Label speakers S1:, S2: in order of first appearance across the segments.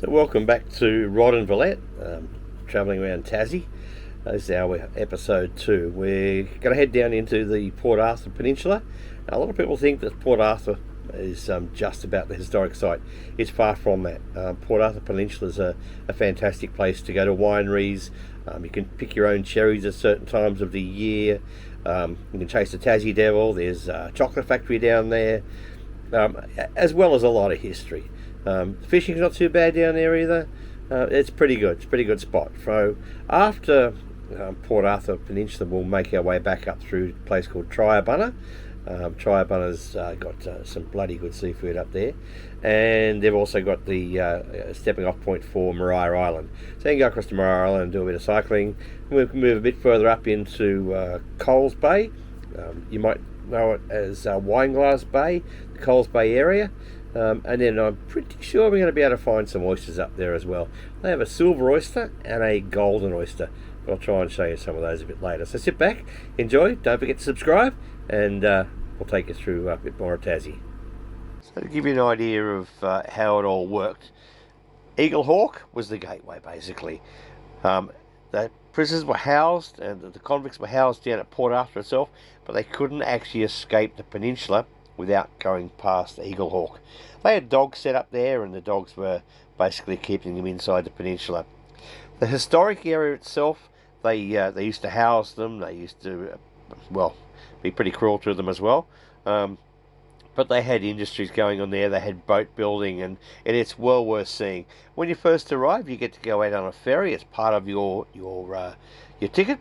S1: So welcome back to Rod and Velette, travelling around Tassie. This is our episode 2. We're going to head down into the Port Arthur Peninsula. Now, a lot of people think that Port Arthur is just about the historic site. It's far from that. Port Arthur Peninsula is a fantastic place to go to wineries. You can pick your own cherries at certain times of the year. You can chase the Tassie Devil. There's a chocolate factory down there, as well as a lot of history. Fishing's not too bad down there either. It's pretty good. It's a pretty good spot. So after Port Arthur Peninsula, we'll make our way back up through a place called Triabunna. Triabunna's got some bloody good seafood up there, and they've also got the stepping off point for Maria Island. So you can go across to Maria Island and do a bit of cycling. We can move a bit further up into Coles Bay. You might know it as Wineglass Bay, the Coles Bay area. And then I'm pretty sure we're going to be able to find some oysters up there as well. They have a silver oyster and a golden oyster. I'll try and show you some of those a bit later. So sit back, enjoy, don't forget to subscribe, and we'll take you through a bit more of Tassie. So to give you an idea of how it all worked, Eagle Hawk was the gateway basically. The prisoners were housed, and the convicts were housed down at Port Arthur itself, but they couldn't actually escape the peninsula without going past Eagle Hawk. They had dogs set up there, and the dogs were basically keeping them inside the peninsula. The historic area itself, they used to house them. They used to, be pretty cruel to them as well. But they had industries going on there. They had boat building, and it's well worth seeing. When you first arrive, you get to go out on a ferry. It's part of your ticket.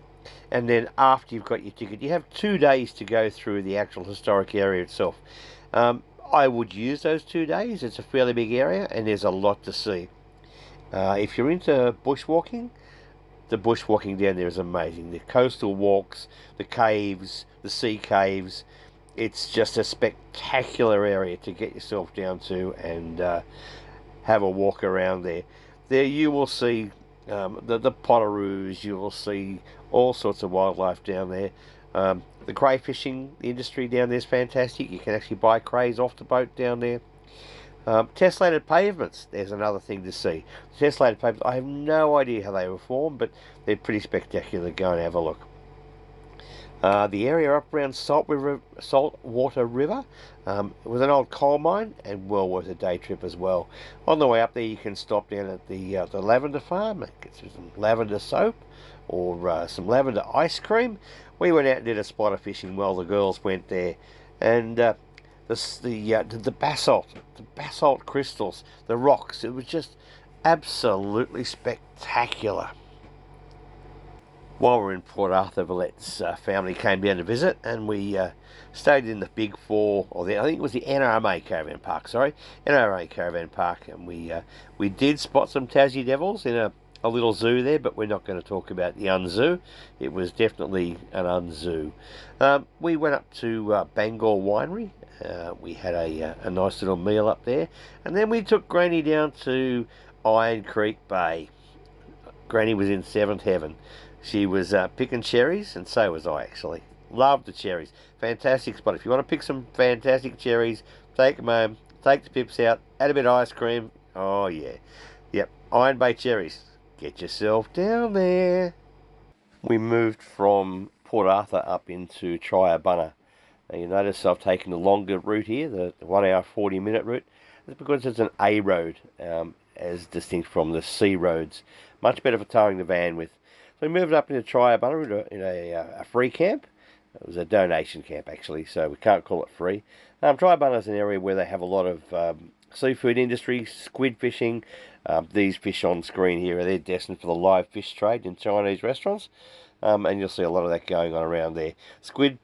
S1: And then after you've got your ticket, you have 2 days to go through the actual historic area itself. I would use those 2 days. It's a fairly big area, and there's a lot to see. If you're into bushwalking, the bushwalking down there is amazing. The coastal walks, the caves, the sea caves. It's just a spectacular area to get yourself down to and have a walk around there. There you will see the potoroos. You will see all sorts of wildlife down there. The crayfishing industry down there is fantastic. You can actually buy crays off the boat down there. Tessellated pavements, there's another thing to see. Tessellated pavements, I have no idea how they were formed, but they're pretty spectacular. Go and have a look. The area up around Saltwater River was an old coal mine, and well worth a day trip as well. On the way up there, you can stop down at the lavender farm, get some lavender soap or some lavender ice cream. We went out and did a spot of fishing while the girls went there, and the basalt crystals, the rocks. It was just absolutely spectacular. While we were in Port Arthur, Velette's family came down to visit, and we stayed in the Big Four, I think it was the NRMA Caravan Park, NRMA Caravan Park, and we did spot some Tassie Devils in a little zoo there, but we're not going to talk about the unzoo. It was definitely an unzoo. We went up to Bangor Winery. We had a nice little meal up there, and then we took Granny down to Iron Creek Bay. Granny was in seventh heaven. She was picking cherries, and so was I actually. Loved the cherries. Fantastic spot. If you want to pick some fantastic cherries, take them home, take the pips out, add a bit of ice cream. Oh yeah. Yep, Iron Bay cherries. Get yourself down there. We moved from Port Arthur up into Triabunna. Now you notice I've taken the longer route here, the 1 hour 40 minute route. It's because it's an A road, as distinct from the C roads. Much better for towing the van with. So we moved up into Triabunna in a free camp. It was a donation camp actually, so we can't call it free. Triabunna is an area where they have a lot of seafood industry, squid fishing. These fish on screen here, they're destined for the live fish trade in Chinese restaurants, and you'll see a lot of that going on around there. Squid,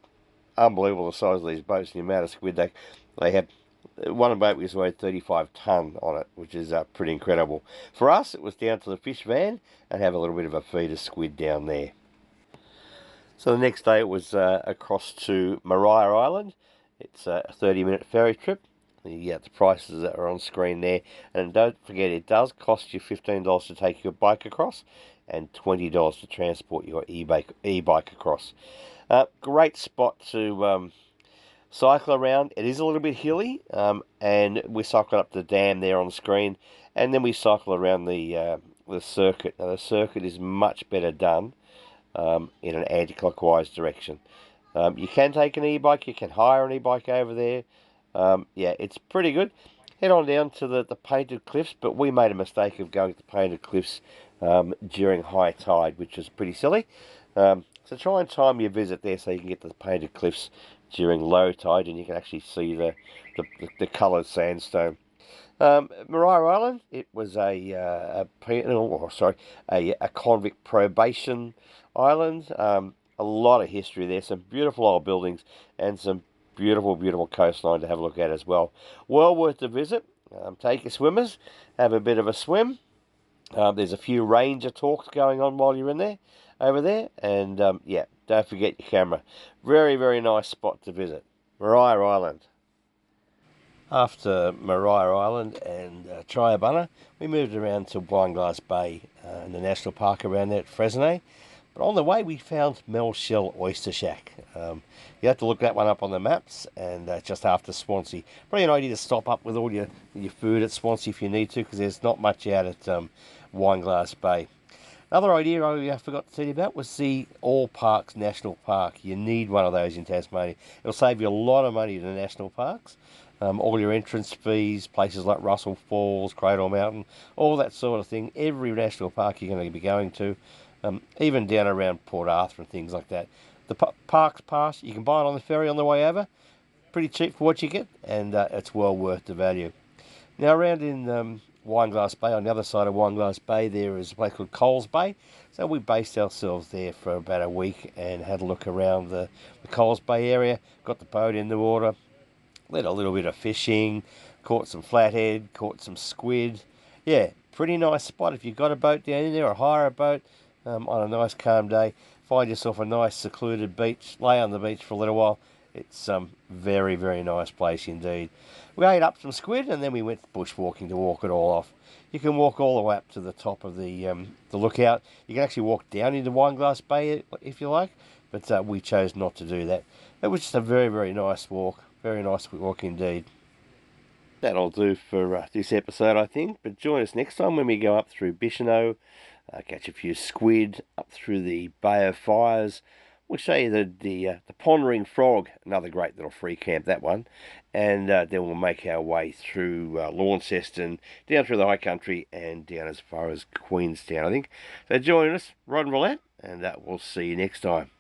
S1: unbelievable the size of these boats and the amount of squid they have. One boat was weighed 35 tonne on it, which is pretty incredible. For us, it was down to the fish van and have a little bit of a feed of squid down there. So the next day it was across to Maria Island. It's a 30-minute ferry trip. The prices that are on screen there. And don't forget, it does cost you $15 to take your bike across and $20 to transport your e-bike across. Great spot to cycle around. It is a little bit hilly, and we cycle up the dam there on the screen, and then we cycle around the circuit. Now the circuit is much better done in an anti-clockwise direction. You can take an e-bike, you can hire an e-bike over there. Yeah, it's pretty good. Head on down to the Painted Cliffs, but we made a mistake of going to the Painted Cliffs during high tide, which is pretty silly. So try and time your visit there so you can get to the Painted Cliffs during low tide, and you can actually see the coloured sandstone. Maria Island, it was a convict probation island. A lot of history there, some beautiful old buildings, and some beautiful, beautiful coastline to have a look at as well. Well worth the visit. Take your swimmers, have a bit of a swim. There's a few ranger talks going on while you're in there, over there, and yeah, don't forget your camera. Very, very nice spot to visit. Maria Island. After Maria Island and Triabunna, we moved around to Wineglass Bay in the national park around there at Fresnay. But on the way, we found Mel Shell Oyster Shack. You have to look that one up on the maps, and just after Swansea. Probably an idea to stop up with all your food at Swansea if you need to, because there's not much out at Wineglass Bay. Another idea I forgot to tell you about was the All Parks National Park. You need one of those in Tasmania. It'll save you a lot of money to the national parks. All your entrance fees, places like Russell Falls, Cradle Mountain, all that sort of thing. Every national park you're going to be going to, even down around Port Arthur and things like that. The parks pass, you can buy it on the ferry on the way over. Pretty cheap for what you get, and it's well worth the value. Now around in Wineglass Bay, on the other side of Wineglass Bay, there is a place called Coles Bay. So we based ourselves there for about a week and had a look around the Coles Bay area, got the boat in the water, did a little bit of fishing, caught some flathead, caught some squid. Yeah, pretty nice spot. If you've got a boat down in there or hire a boat on a nice calm day, find yourself a nice secluded beach, lay on the beach for a little while. It's very, very nice place indeed. We ate up some squid and then we went bushwalking to walk it all off. You can walk all the way up to the top of the lookout. You can actually walk down into Wineglass Bay if you like, but we chose not to do that. It was just a very, very nice walk. Very nice walk indeed. That'll do for this episode, I think. But join us next time when we go up through Bicheno, catch a few squid, up through the Bay of Fires. We'll show you the Pondering Frog, another great little free camp, that one. And then we'll make our way through Launceston, down through the high country, and down as far as Queenstown, I think. So join us, Rod Velette, and we'll see you next time.